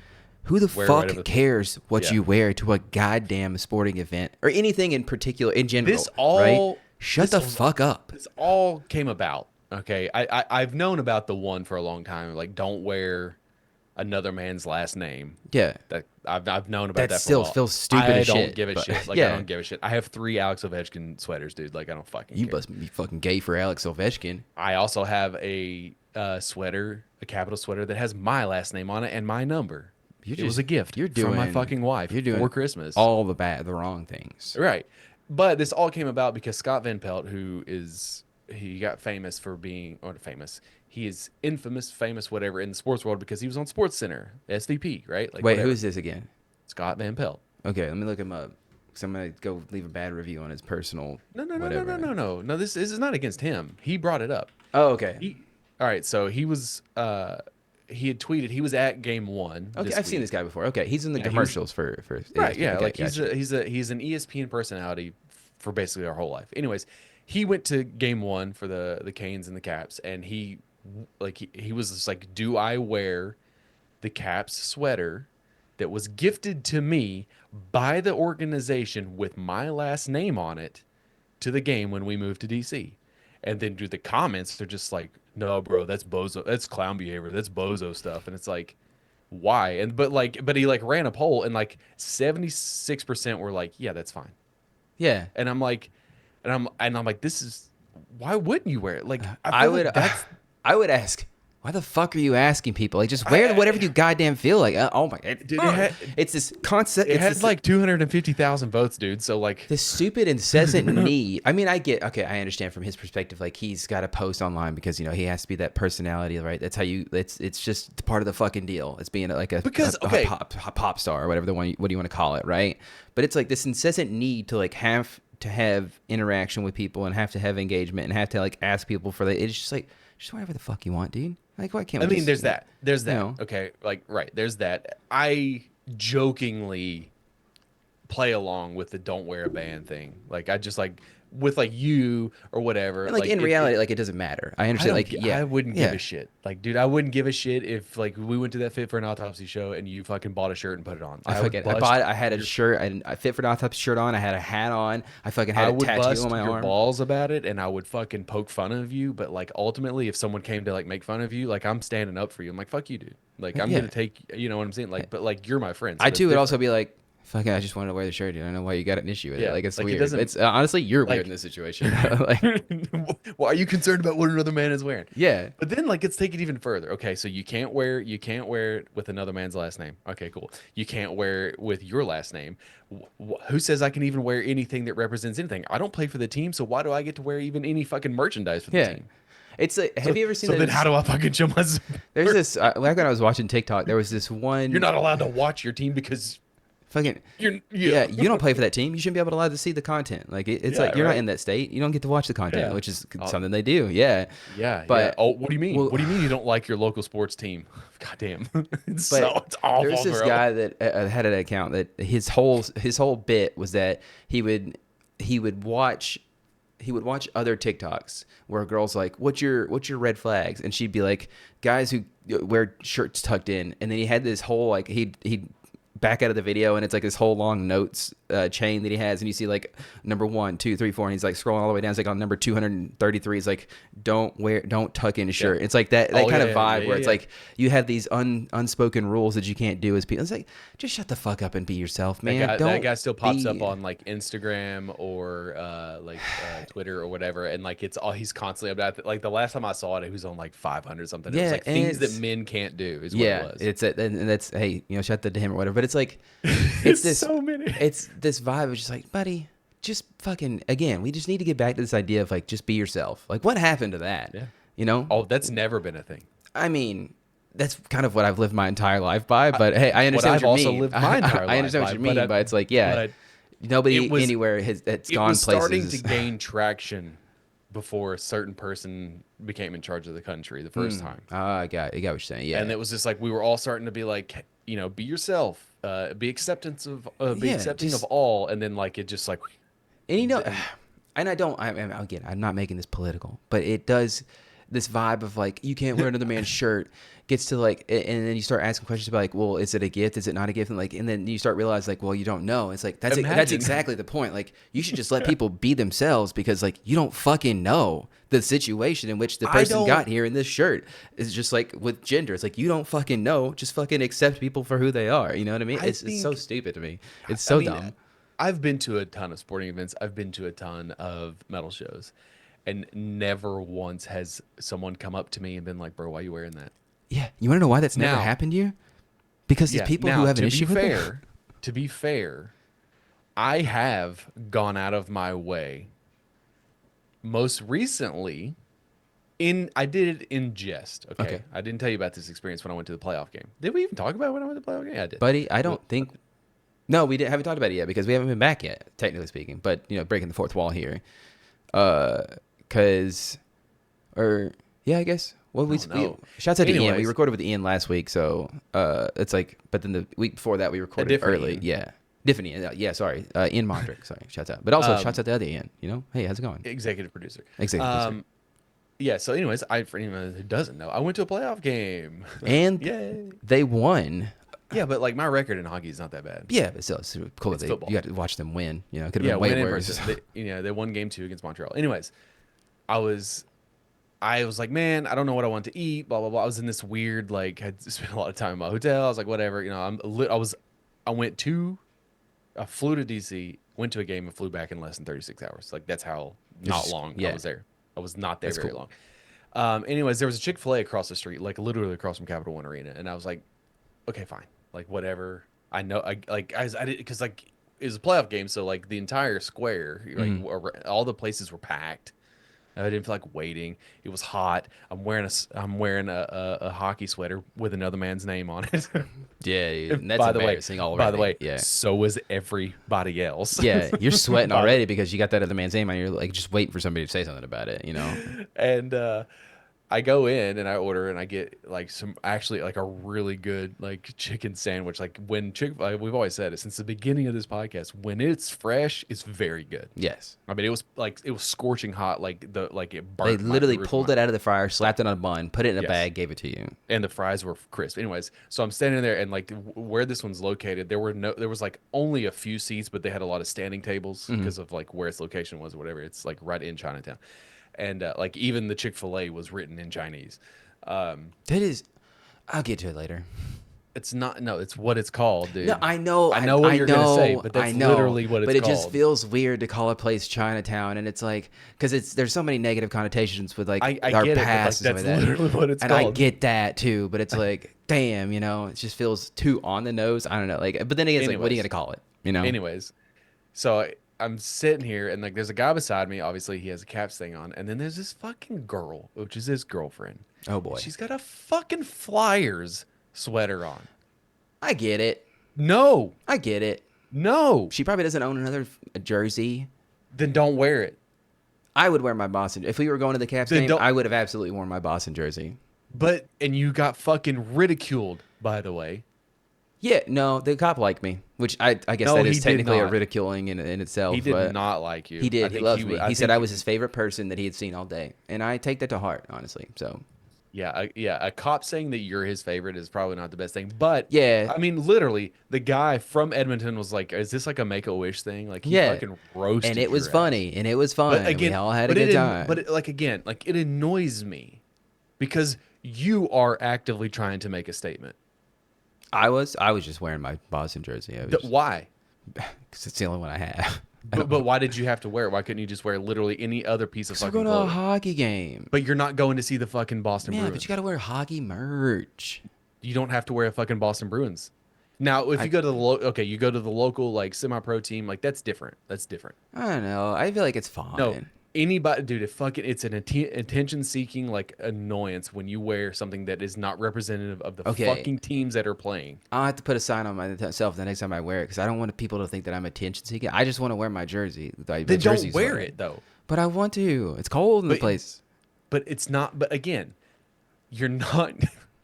Who the Wear fuck whatever- cares what Yeah. you wear to a goddamn sporting event or anything in particular in general? This all right? Shut the this- fuck up. This all came about. Okay, I've known about the one for a long time. Like, don't wear another man's last name. Yeah, That I've known about That that for still a while. feels stupid I as don't shit, give a but- shit. Like, yeah. I don't give a shit. I have 3 Alex Ovechkin sweaters, dude. Like, I don't fucking you care. must be fucking gay for Alex Ovechkin. I also have a sweater, a Capital sweater that has my last name on it and my number. It was a gift from my fucking wife for Christmas. all the wrong things. Right. But this all came about because Scott Van Pelt, he got famous for being, or famous, he is infamous, famous, whatever, in the sports world because he was on Sports Center, SVP, right? Like, Wait, whatever. who is this again? Scott Van Pelt. Okay, let me look him up. Because I'm going to go leave a bad review on his personal No, whatever. No, this is not against him. He brought it up. Oh, okay. All right, so he was, he had tweeted, he was at game 1. Okay, this I've seen week. this guy before. Okay, he's in the Yeah, commercials for Right, ESPN. yeah, Okay, like gotcha. he's an ESPN personality for basically our whole life. Anyways, he went to game 1 for the Canes and the Caps, and he was just like, do I wear the Caps sweater that was gifted to me by the organization with my last name on it to the game when we moved to DC? And then the comments, they're just like, no, bro, that's bozo, that's clown behavior, that's bozo stuff. And it's like, why? But he like ran a poll, and like 76% were like, yeah, that's fine. Yeah. And I'm like, this is, why wouldn't you wear it? Like, I feel would like that's I would ask, why the fuck are you asking people? Like, just wear whatever you goddamn feel like. Oh my god, Dude, it's this concept. it It's had this, like 250,000 votes, dude. So like, this stupid incessant need. I mean, I understand from his perspective. Like, he's got to post online because he has to be that personality, right? That's how you. It's just part of the fucking deal. It's being like a pop star or whatever what do you want to call it, right? But it's like this incessant need to like have interaction with people and have to have engagement and have to like ask people for that. It's just like, just whatever the fuck you want, dude. Like, why can't we there's that. you know? Okay, like, right. There's that. I jokingly play along with the don't wear a band thing. Like, I just like with like you or whatever. And like in reality, like it doesn't matter. I understand. I wouldn't give a shit. Like, dude, I wouldn't give a shit if like we went to that Fit for an Autopsy show and you fucking bought a shirt and put it on. I had a shirt. I Fit for an Autopsy shirt on. I had a hat on. I fucking had a tattoo on my your arm. balls about it, and I would fucking poke fun of you. But like ultimately, if someone came to like make fun of you, like I'm standing up for you. I'm like, fuck you, dude. Like I'm gonna take. You know what I'm saying? Like, but like you're my friend. So I that's too would different. also be like, fucking, I just wanted to wear the shirt, dude. I don't know why you got an issue with it. Yeah, Like, it's like, it weird. doesn't- It's honestly, you're like- weird in this situation. Like, Why are you concerned about what another man is wearing? yeah. But then like let's take it even further. Okay, so you can't wear it with another man's last name. Okay, cool. You can't wear it with your last name. Who says I can even wear anything that represents anything? I don't play for the team, so why do I get to wear even any fucking merchandise for the Yeah. team? It's like, have you ever seen So then this? how do I fucking show myself? There's this, like when I was watching TikTok, there was this one. You're not allowed to watch your team because fucking. you're Yeah, you don't play for that team. You shouldn't be able to allowed to see the content. Like it's Yeah, like you're not right. in that state. You don't get to watch the content, Yeah. which is something they do. Yeah, Yeah, But- yeah. Oh, what do you mean? well- What do you mean you don't like your local sports team? God damn. It's But it's awful, there's this bro. guy that had an account that his whole bit was that he would watch other TikToks where a girl's like, what's your red flags? And she'd be like, guys who wear shirts tucked in. And then he had this whole like he'd back out of the video and it's like this whole long notes chain that he has, and you see like number 1, 2, 3, 4, and he's like scrolling all the way down. It's like on number 233. It's like don't tuck in a shirt. Yeah. It's like that kind of vibe where it's yeah. like you have these unspoken rules that you can't do as people. It's like, just shut the fuck up and be yourself, man. That guy still pops be- up on like Instagram or Twitter or whatever, and like it's all he's constantly about. Like the last time I saw it, he was on like 500 something. It Yeah, was like and things that it's- men can't do is what Yeah, it was. it's and that's, hey, shut that to him or whatever. But it's like it's this so many. It's this vibe of just like, buddy, just fucking, again, we just need to get back to this idea of like, just be yourself. Like, what happened to that? Yeah. Oh, that's never been a thing. I mean, that's kind of what I've lived my entire life by. But hey, I understand I've what you also mean. lived my entire I life understand by, what you mean, but but it's like, yeah, but nobody it was- anywhere has that's It gone was places. starting to gain traction before a certain person became in charge of the country the first time. I got what you're saying. Yeah, And it was just like we were all starting to be like, be yourself, be accepting Yeah, of just- all, and then like it just like and and I don't. Again, I'm not making this political, but it does. This vibe of like you can't wear another man's shirt gets to like, and then you start asking questions about like, well, is it a gift? Is it not a gift? And then you start realizing like, well, you don't know. It's like that's exactly the point. Like you should just let people be themselves because like you don't fucking know the situation in which the person got here in this shirt. It's just like with gender. It's like you don't fucking know. Just fucking accept people for who they are. You know what I mean? It's so stupid to me. It's so dumb. I've been to a ton of sporting events. I've been to a ton of metal shows. And never once has someone come up to me and been like, bro, why are you wearing that? Yeah. You want to know why that's never happened to you? Because these people who have an issue with it. To be fair, I have gone out of my way. Most recently, I did it in jest. Okay. I didn't tell you about this experience when I went to the playoff game. Did we even talk about it when I went to the playoff game? Yeah, I did. Buddy, I don't think... No, we haven't talked about it yet because we haven't been back yet, technically speaking. But, you know, breaking the fourth wall here. I guess. Well, shouts out to Ian. We recorded with Ian last week, so it's like. But then the week before that, we recorded early. Ian. Yeah, different Ian. Yeah, sorry, Ian Mondrick. Sorry, shouts out. But also shouts out to the other Ian. You know, hey, how's it going? Executive producer. Yeah. So, anyways, for anyone who doesn't know, I went to a playoff game, and they won. Yeah, but like my record in hockey is not that bad. Yeah, but still, it's cool. You got to watch them win. You know, it could have been way worse. They won game 2 against Montreal. Anyways, I was like, man, I don't know what I want to eat. Blah blah blah. I was in this weird like I'd spent a lot of time in my hotel. I was like, whatever. You know, I flew to DC, went to a game, and flew back in less than 36 hours. Like that's how long I was there. I was not there very long. Anyways, there was a Chick-fil-A across the street, like literally across from Capital One Arena, and I was like, okay, fine. Like whatever. I know. I did because like it was a playoff game, so like the entire square, like all the places were packed. I didn't feel like waiting. It was hot. I'm wearing a hockey sweater with another man's name on it. Yeah, that's embarrassing already. By the way, so was everybody else. Yeah, you're sweating already because you got that other man's name on. You're like just waiting for somebody to say something about it, you know. And I go in and I order and I get like a really good like chicken sandwich. Like when we've always said it since the beginning of this podcast, when it's fresh, it's very good. Yes. I mean, it was scorching hot. Like it burnt. They literally pulled it out of the fryer, slapped it on a bun, put it in a bag, gave it to you. And the fries were crisp. Anyways, so I'm standing there and like where this one's located, there was like only a few seats, but they had a lot of standing tables because of like where its location was or whatever. It's like right in Chinatown. And like even the Chick-fil-A was written in Chinese. That is, I'll get to it later. It's not. No, it's what it's called, dude. No, I know. I know what you're gonna say, but that's literally what it's called. But it just feels weird to call a place Chinatown, and it's like because there's so many negative connotations with like our past. That's literally what it's called. And I get that too, but it's like, damn, you know, it just feels too on the nose. I don't know, like, but then again, it's like, what are you gonna call it? You know. Anyways, so I'm sitting here and like there's a guy beside me. Obviously, he has a Caps thing on, and then there's this fucking girl, which is his girlfriend. Oh boy, she's got a fucking Flyers sweater on. I get it. No, I get it. No, she probably doesn't own another jersey. Then don't wear it. I would wear my Boston. If we were going to the Caps game, I would have absolutely worn my Boston jersey. And you got fucking ridiculed, by the way. Yeah, no, the cop liked me, which I guess that is technically a ridiculing in itself. He did not like you. He did. He loved me. He said I was his favorite person that he had seen all day, and I take that to heart, honestly. So. Yeah. A cop saying that you're his favorite is probably not the best thing, but yeah, I mean, literally, the guy from Edmonton was like, "Is this like a Make-A-Wish thing?" Like, he fucking roasted. And it was funny, and it was fun. But again, we all had a good time. But it annoys me because you are actively trying to make a statement. I was just wearing my Boston jersey. Why? Because it's the only one I have. But why did you have to wear it? Why couldn't you just wear literally any other piece of fucking clothing? We're going to a hockey game. But you're not going to see the fucking Boston Bruins. But you got to wear hockey merch. You don't have to wear a fucking Boston Bruins. Now, if you go to the you go to the local like semi-pro team, like that's different. That's different. I don't know. I feel like it's fine. No, anybody, dude, it's an attention-seeking like annoyance when you wear something that is not representative of the fucking teams that are playing. I'll have to put a sign on myself the next time I wear it because I don't want people to think that I'm attention-seeking. I just want to wear my jersey. Then don't wear it though. But I want to. It's cold in the place. But it's not. But again, you're not.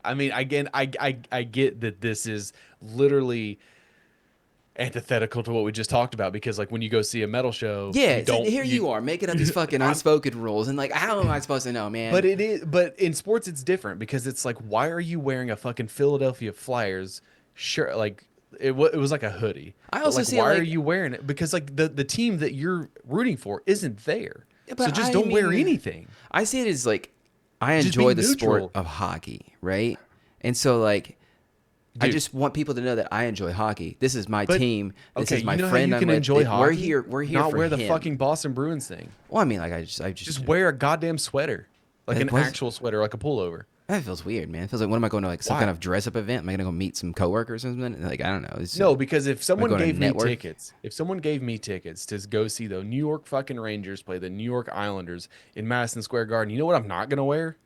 I mean, again, I get that this is literally antithetical to what we just talked about, because like when you go see a metal show, Yeah, you so don't. here you are making up these fucking unspoken rules, and like, how am I supposed to know, man? But it is. But in sports, it's different because it's like, why are you wearing a fucking Philadelphia Flyers shirt? Like it was like a hoodie. I But also like, see why it, are like, you wearing it? Because like the team that you're rooting for isn't there. yeah, So but just I don't wear mean, anything. I see it as like, I Just be enjoy the sport neutral. of hockey, right? And so like, I Dude. just want people to know that I enjoy hockey. This is my But team. This okay, is my you know how friend. you I'm can with. enjoy hockey? We're here Not for wear the him. fucking Boston Bruins thing. Well, I mean, like, I just Just wear a goddamn sweater, like an was- actual sweater, like a pullover. That feels weird, man. It feels like, what am I going to, like, some Why? kind of dress up event? Am I gonna go meet some coworkers or something? Like, I don't know. It's No, because if someone going to gave me network? tickets, to go see the New York fucking Rangers play the New York Islanders in Madison Square Garden, you know what I'm not gonna wear?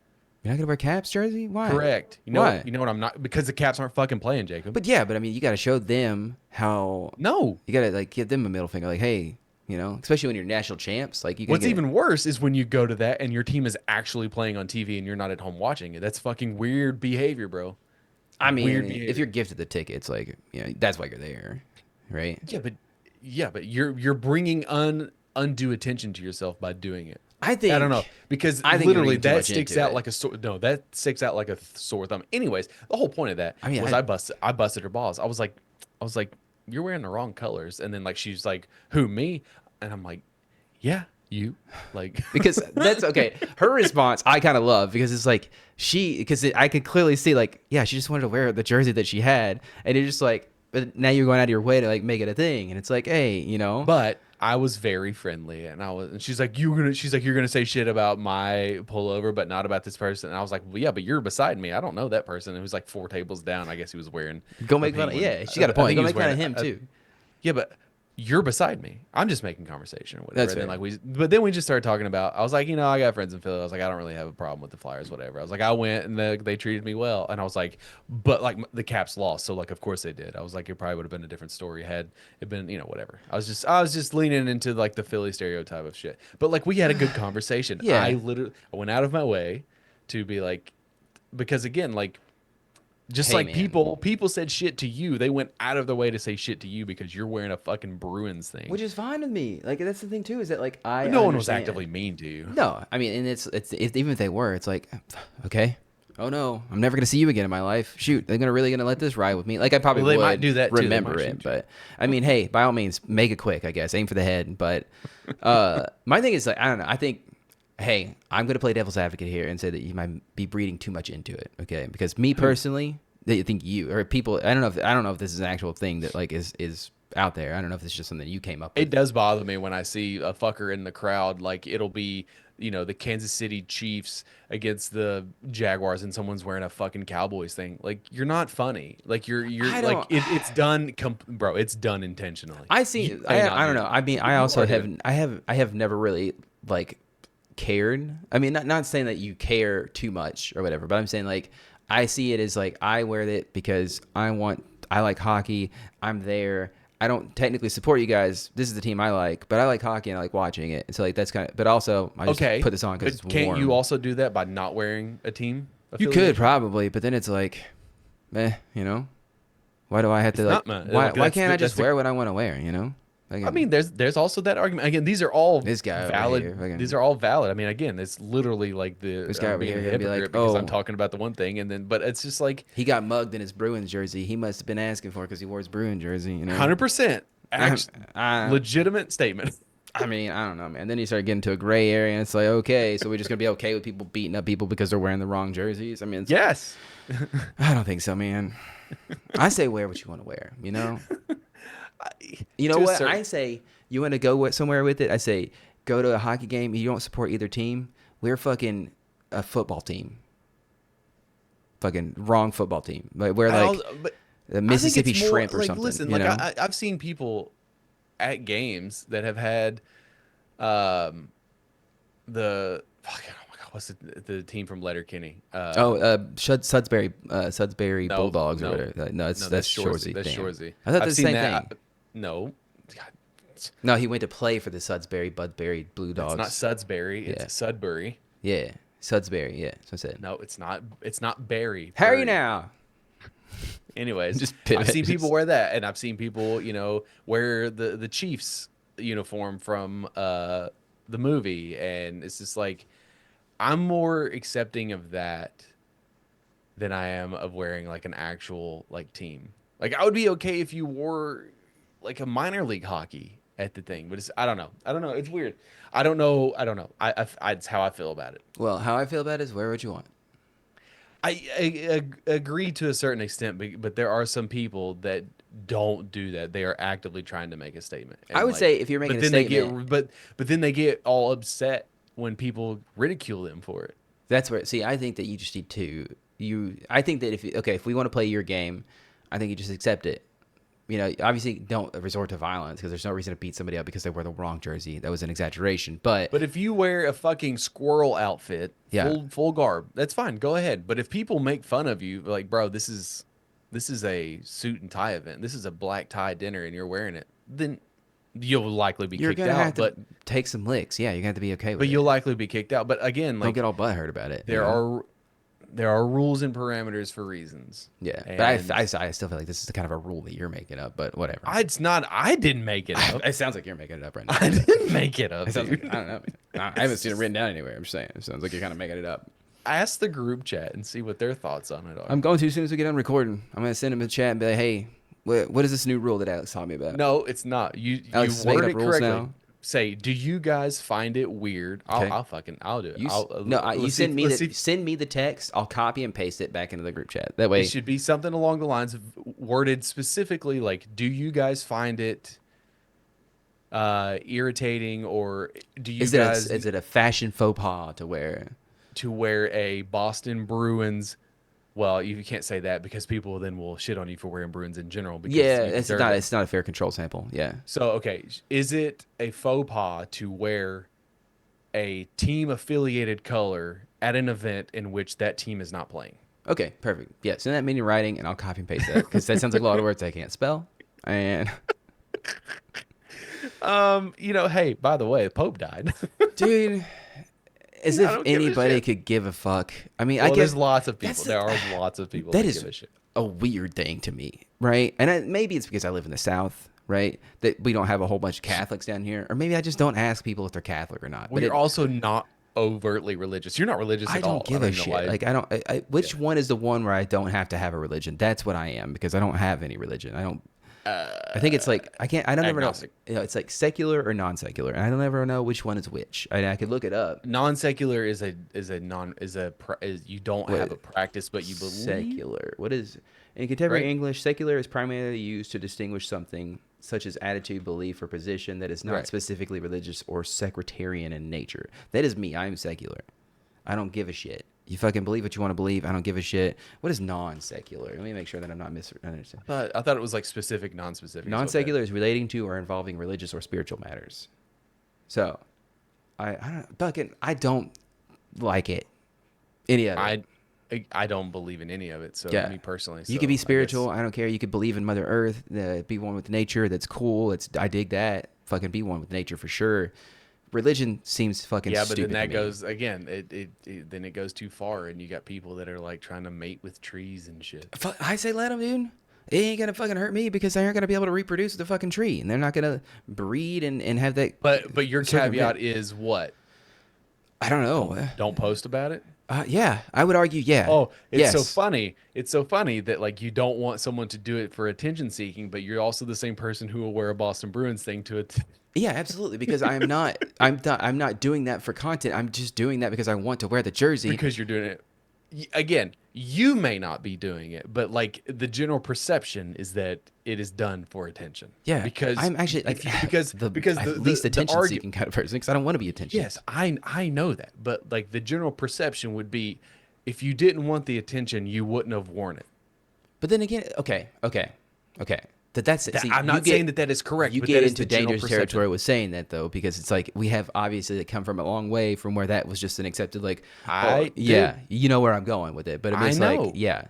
you're not gonna wear Caps jersey? Why? Correct. You know Why? you know what I'm not, because the Caps aren't fucking playing, Jacob. But yeah, but I mean, you got to show them how. No. You got to like give them a middle finger, like, hey, you know, especially when you're national champs, like you. What's even worse is when you go to that and your team is actually playing on TV and you're not at home watching it. That's fucking weird behavior, bro. I mean, weird if behavior. you're gifted the tickets, like, you know, that's why you're there, right? Yeah, but you're bringing undue attention to yourself by doing it. I think I don't know, because I think you're literally reading too that much sticks into out it. like a that sticks out like a sore thumb. Anyways, the whole point of that I mean, was I- I busted her balls. I was like, you're wearing the wrong colors, and then like she's like, who, me? And I'm like, yeah, you. Like Because that's okay. Her response I kind of love, because it's like I could clearly see, like, yeah, she just wanted to wear the jersey that she had, and you're just like, but now you're going out of your way to like make it a thing, and it's like, hey, you know. But I was very friendly, and she's like, you're gonna say shit about my pullover, but not about this person. And I was like, well, yeah, but you're beside me. I don't know that person. It was like 4 tables down. I guess he was wearing. Go a make fun of, penguin. yeah, she got a I point. think Go he was make fun of wearing him too. Yeah, but you're beside me. I'm just making conversation or whatever. That's and then fair. but then we just started talking about, I was like, I got friends in Philly. I was like, I don't really have a problem with the Flyers, whatever. I was like, I went and they treated me well. And I was like, but like the Caps lost. So like, of course they did. I was like, it probably would have been a different story had it been, whatever. I was just leaning into like the Philly stereotype of shit. But like, we had a good conversation. Yeah. I went out of my way to be like, because again, like, just Hey, like man. people said shit to you, they went out of their way to say shit to you because you're wearing a fucking Bruins thing. Which is fine with me. Like, that's the thing too, is that like I No one was understand. actively mean to you. No, I mean, and it's even if they were, it's like, okay, oh no, I'm never gonna see you again in my life. Shoot, they're really gonna let this ride with me. Like, I probably Well, they would might do that, too. They remember might it, shoot you. but I mean, hey, by all means, make it quick. I guess aim for the head. But my thing is, like, I don't know. I think, hey, I'm gonna play devil's advocate here and say that you might be breeding too much into it. Okay, because me personally, I think you or people, I don't know if this is an actual thing that like is out there. I don't know if it's just something you came up with. It does bother me when I see a fucker in the crowd. Like, it'll be, the Kansas City Chiefs against the Jaguars, and someone's wearing a fucking Cowboys thing. Like, you're not funny. Like, you're I like, don't- it's done, bro. It's done intentionally. I see. You may not I don't do know. it. I mean, I You also are doing I have never really like cared. I mean, not saying that you care too much or whatever, but I'm saying like I see it as like I wear it because I like hockey. I'm there. I don't technically support you guys. This is the team I like, but I like hockey and I like watching it. So like that's kind of. But also, I just Okay, put this on because it's but can't warm. you also do that by not wearing a team? You could probably, but then it's like, why do I have to It's like? not, man. Why That's can't I the- just that's the- wear what I want to wear? You know. Like, I mean, there's also that argument. Again, these are all This guy over valid. here, fucking- These are all valid. I mean, again, it's literally like This guy over being here a gonna be like, hypocrite because I'm "Oh." talking about the one thing, and then but it's just like he got mugged in his Bruins jersey. He must have been asking for it because he wore his Bruins jersey. You know. 100% legitimate statement. I mean, I don't know, man. Then you start getting to a gray area, and it's like, okay, so we're just gonna be okay with people beating up people because they're wearing the wrong jerseys. I mean, Yes. I don't think so, man. I say wear what you want to wear. You know. You know To a what? certain- I say you want to go somewhere with it. I say go to a hockey game. You don't support either team. We're fucking a football team. Fucking wrong football team. Like we're like but the I think Mississippi it's more, Shrimp or like, something. Listen, you like know? I've seen people at games that have had the fuck, oh my god, what's the team from Letterkenny? Sudsbury No, Bulldogs no. or whatever. No, that's Shoresy. That's Damn. Shoresy. I thought I've that's the seen same that. thing. No, God, No, he went to play for the Budbury Blue Dogs. it's not Sudsbury. It's Yeah. Sudbury. Yeah, Sudsbury. Yeah, that's what I said. No, it's not. It's not Barry. Harry Bury. now. Anyways, Just pivot. I've seen people wear that, and I've seen people, wear the Chiefs uniform from the movie, and it's just like I'm more accepting of that than I am of wearing like an actual like team. Like I would be okay if you wore like a minor league hockey at the thing, but I don't know. I don't know. It's weird. I don't know. It's how I feel about it. Well, how I feel about it is wear what you want. I agree to a certain extent, but there are some people that don't do that. They are actively trying to make a statement. And I would say if you're making a statement, but then they get all upset when people ridicule them for it. that's where. See, I think that you just need to. I think that if we want to play your game, I think you just accept it. Obviously don't resort to violence because there's no reason to beat somebody up because they wear the wrong jersey. That was an exaggeration. But if you wear a fucking squirrel outfit, Yeah. full garb, that's fine. Go ahead. But if people make fun of you, like, bro, this is a suit and tie event. This is a black tie dinner, and you're wearing it, then you'll likely be you're kicked gonna out. have to take some licks. Yeah, you're gonna have to be okay with but it. you'll likely be kicked out. But again, Don't like, get all butthurt about it. there are rules and parameters for reasons. Yeah, And but I still feel like this is kind of a rule that you're making up. But whatever. it's not. I didn't make it up. It sounds like you're making it up right now. I didn't make it up. It sounds Dude. like, I don't know. I haven't seen it written down anywhere. I'm just saying. It sounds like you're kind of making it up. Ask the group chat and see what their thoughts on it are. I'm going to as soon as we get on recording. I'm going to send him a chat and be like, hey, what is this new rule that Alex taught me about? No, it's not. You Alex is word making it up rules correctly. now. Say, do you guys find it weird? Okay. I'll do it. You send me the text. I'll copy and paste it back into the group chat. That way, It should be something along the lines of worded specifically like, do you guys find it irritating, or do you is it a fashion faux pas to wear a Boston Bruins? Well, you can't say that because people then will shit on you for wearing Bruins in general. Because Yeah, you it's deserve not. it. It's not a fair control sample. Yeah. So, okay, is it a faux pas to wear a team-affiliated color at an event in which that team is not playing? Okay. Perfect. Yeah. Send that me in writing, and I'll copy and paste that because that sounds like a lot of words I can't spell. And Hey, by the way, the Pope died. dude, as I if don't give a anybody shit. could give a fuck. I mean, Well, I there's guess lots of people. that's There are lots of people that that is give a shit. a weird thing to me, right? And maybe it's because I live in the South, right? That we don't have a whole bunch of Catholics down here, or maybe I just don't ask people if they're Catholic or not. Well, you're also not overtly religious. You're not religious I at all. don't give a shit. Like I don't. Which one is the one where I don't have to have a religion? That's what I am because I don't have any religion. I don't. I think it's like I don't ever know. agnostic. It's like secular or non-secular, and I don't ever know which one is which. I could look it up. Non-secular is you don't have a practice, but you believe. Secular. What is in contemporary Right. English? Secular is primarily used to distinguish something such as attitude, belief, or position that is not Right. specifically religious or sectarian in nature. That is me. I'm secular. I don't give a shit. You fucking believe what you want to believe. I don't give a shit. What is non-secular? Let me make sure that I'm not misunderstanding. I thought it was like specific, non-specific. Non-secular is relating to or involving religious or spiritual matters. So, I don't like it. Any of it. I don't believe in any of it. So Yeah. me personally, You could be I guess- spiritual. I don't care. You could believe in Mother Earth. Be one with nature. That's cool. I dig that. Fucking be one with nature for sure. Religion seems fucking Yeah, but stupid then that to me. goes again. Then it goes too far, and you got people that are like trying to mate with trees and shit. I say let them, dude. It ain't gonna fucking hurt me because they aren't gonna be able to reproduce the fucking tree, and they're not gonna breed and have that. But your circumvent- caveat is what? I don't know. Don't post about it. Yeah, I would argue. Yeah. Oh, it's so Yes. funny. It's so funny that like you don't want someone to do it for attention seeking, but you're also the same person who will wear a Boston Bruins thing to it. Yeah, absolutely. Because I'm not doing that for content. I'm just doing that because I want to wear the jersey. Because you're doing it. Again, you may not be doing it, but like the general perception is that it is done for attention. Yeah, because I'm actually like because the the least the attention argu- seeking kind of person because I don't want to be attention. Yes, I know that, but like the general perception would be, if you didn't want the attention, you wouldn't have worn it. But then again, okay. That's it. See, I'm not saying that is correct. You but get that is into the general dangerous perception. territory with saying that though, because it's like we have obviously come from a long way from where that was just an accepted like. I you know where I'm going with it, but it I was know. like yeah.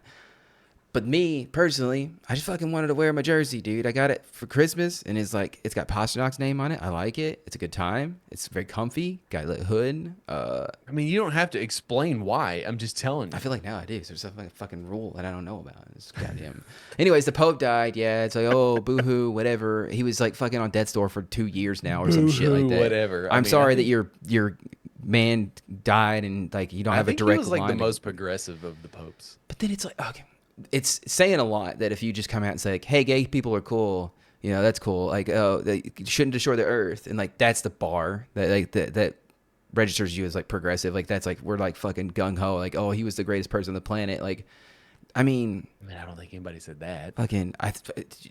But me personally, I just fucking wanted to wear my jersey, dude. I got it for Christmas, and it's like it's got Pasternak's name on it. I like it. It's a good time. It's very comfy. Got a little hood. I mean, you don't have to explain why. I'm just telling you. I feel like now I do. So there's a fucking rule that I don't know about. It's goddamn. Anyways, the Pope died. Yeah, it's like, oh, boo-hoo, whatever. He was like fucking on death's door for 2 years now or some shit like that. Whatever. I'm sorry that your man died and like you don't have a direct line. He was like the most progressive of the popes. But then it's like, okay, it's saying a lot that if you just come out and say, like, hey, gay people are cool, you know, that's cool. Like, oh, they shouldn't destroy the earth. And like, that's the bar that like that registers you as like progressive. Like, that's like, we're like fucking gung ho. Like, oh, he was the greatest person on the planet. Like, I mean, I don't think anybody said that. Fucking,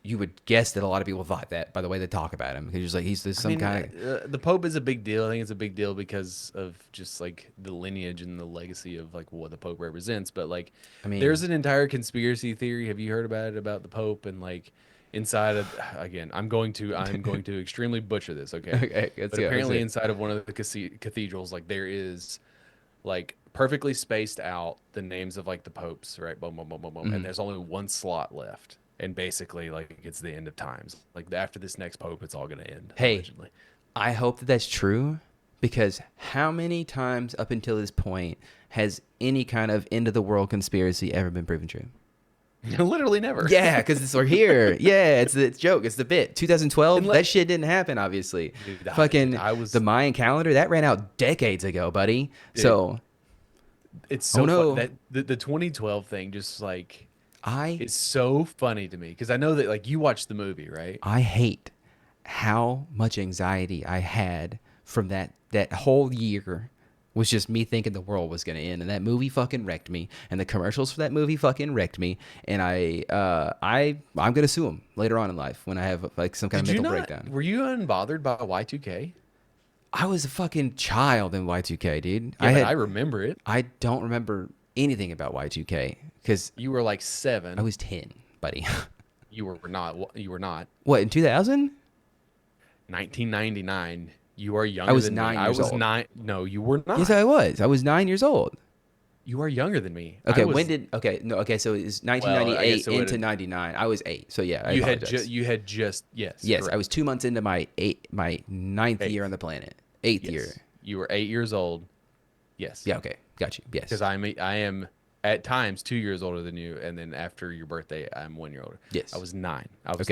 you would guess that a lot of people thought that by the way they talk about him. Because like he's just some kind of. The Pope is a big deal. I think it's a big deal because of just like the lineage and the legacy of like what the Pope represents. But like, I mean, there's an entire conspiracy theory. Have you heard about it about the Pope and like inside of? Again, I'm going to extremely butcher this. Okay. Okay. But apparently inside of one of the cathedrals, like there is like perfectly spaced out the names of like the popes, right? Boom, boom, boom, boom, boom. Mm-hmm. And there's only one slot left. And basically like it's the end of times. Like after this next pope, it's all going to end. Hey, allegedly. I hope that that's true because how many times up until this point has any kind of end of the world conspiracy ever been proven true? Literally never. Yeah, because we're here. Yeah, it's the joke. It's the bit. 2012, that shit didn't happen, obviously. Dude, fucking the Mayan calendar, that ran out decades ago, buddy. Dude, so it's so fun. That the 2012 thing just like it's so funny to me because I know that like you watched the movie, right? I hate how much anxiety I had from that whole year. Was just me thinking the world was going to end, and that movie fucking wrecked me, and the commercials for that movie fucking wrecked me, and I'm going to sue him later on in life when I have like some kind of mental breakdown. Were you unbothered by Y2K? I was a fucking child in Y2K, dude. Yeah, I remember it. I don't remember anything about Y2K because you were like 7. I was 10, buddy. You were not. You were not. What, in 2000? 1999. You are younger than me. I was 9. No, you were not. Yes, I was. I was 9 years old. You are younger than me. Okay, so it was 1998 into 99. I was 8. So yeah, you had just yes. Yes, correct. I was 2 months into my 9th year on the planet. 8th year. You were 8 years old. Yes. Yeah, okay. Got you. Yes. Because I am at times 2 years older than you, and then after your birthday, I'm 1 year older. Yes. I was 9. I was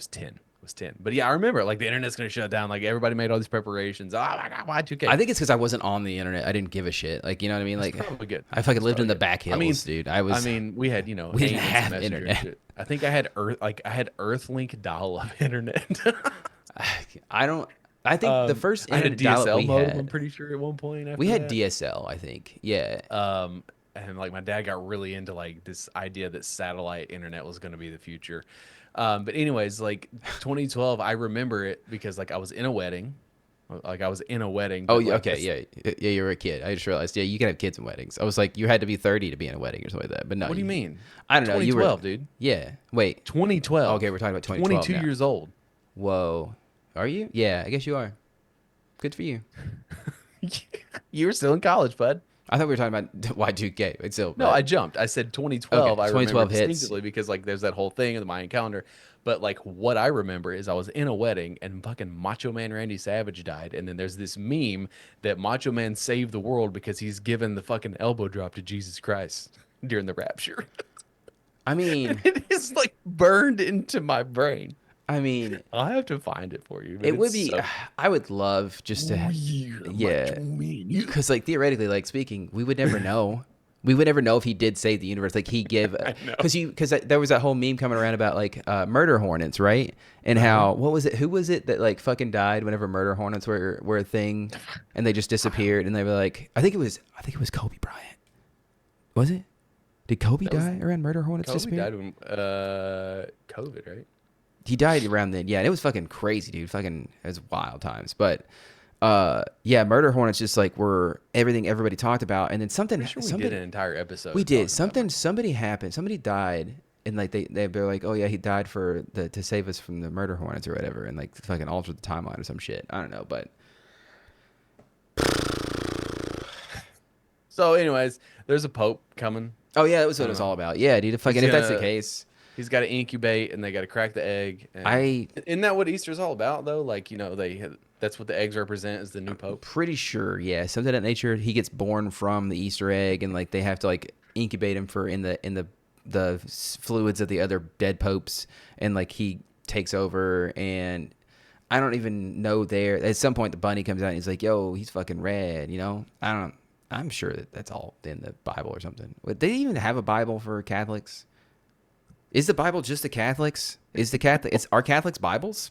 10. Was 10. But yeah, I remember like the internet's going to shut down. Like everybody made all these preparations. Oh my God, Y2K. I think it's because I wasn't on the internet. I didn't give a shit. Like, you know what I mean? Like, probably good. I fucking lived in the back hills, dude. We had, we didn't have internet. I think I had Earthlink dial-up internet. I think the first internet DSL mode, I'm pretty sure at one point. We had DSL, I think. Yeah. And like my dad got really into like this idea that satellite internet was going to be the future. But anyways, like 2012, I remember it because like I was in a wedding. Like I was in a wedding. Oh, yeah, okay, yeah, you were a kid. I just realized, yeah, you can have kids in weddings. I was like, you had to be 30 to be in a wedding or something like that. But no. What do you mean? I don't know. 2012, dude. Yeah. Wait. 2012. Okay, we're talking about 2012 22 years old. Whoa. Are you? Yeah, I guess you are. Good for you. You were still in college, bud. I thought we were talking about Y2K. It's still, no, I jumped. I said 2012. Okay, 2012 I remember distinctly because like there's that whole thing in the Mayan calendar. But like what I remember is I was in a wedding and fucking Macho Man Randy Savage died. And then there's this meme that Macho Man saved the world because he's given the fucking elbow drop to Jesus Christ during the rapture. I mean, it is like burned into my brain. I mean, I'll have to find it for you. It would be. I would love just to. Yeah. Because like theoretically, like speaking, we would never know. We would never know if he did save the universe. Like he give because there was that whole meme coming around about like murder hornets, right? And how what was it? Who was it that like fucking died whenever murder hornets were a thing, and they just disappeared? And they were like, I think it was Kobe Bryant. Was it? Did Kobe die around murder hornets disappear? Kobe died when COVID, right? He died around then. Yeah, and it was fucking crazy, dude. Fucking, it was wild times. But yeah, murder hornets just like were everything everybody talked about, and then something. We did an entire episode. We did something. Somebody happened. Somebody died, and like they're like, oh yeah, he died to save us from the murder hornets or whatever, and like fucking altered the timeline or some shit. I don't know, but. So, anyways, there's a pope coming Oh yeah, that was what it was all about. Yeah, dude. Fucking if that's the case, he's got to incubate and they got to crack the egg. And isn't that what Easter's all about though? Like that's what the eggs represent is the new pope. Pretty sure, yeah, something of that nature. He gets born from the Easter egg, and like they have to like incubate him for in the fluids of the other dead popes, and like he takes over. And I don't even know there. At some point, the bunny comes out and he's like, "Yo, he's fucking red," you know. I'm sure that's all in the Bible or something. But they even have a Bible for Catholics. Is the Bible just the Catholics? Are Catholics Bibles?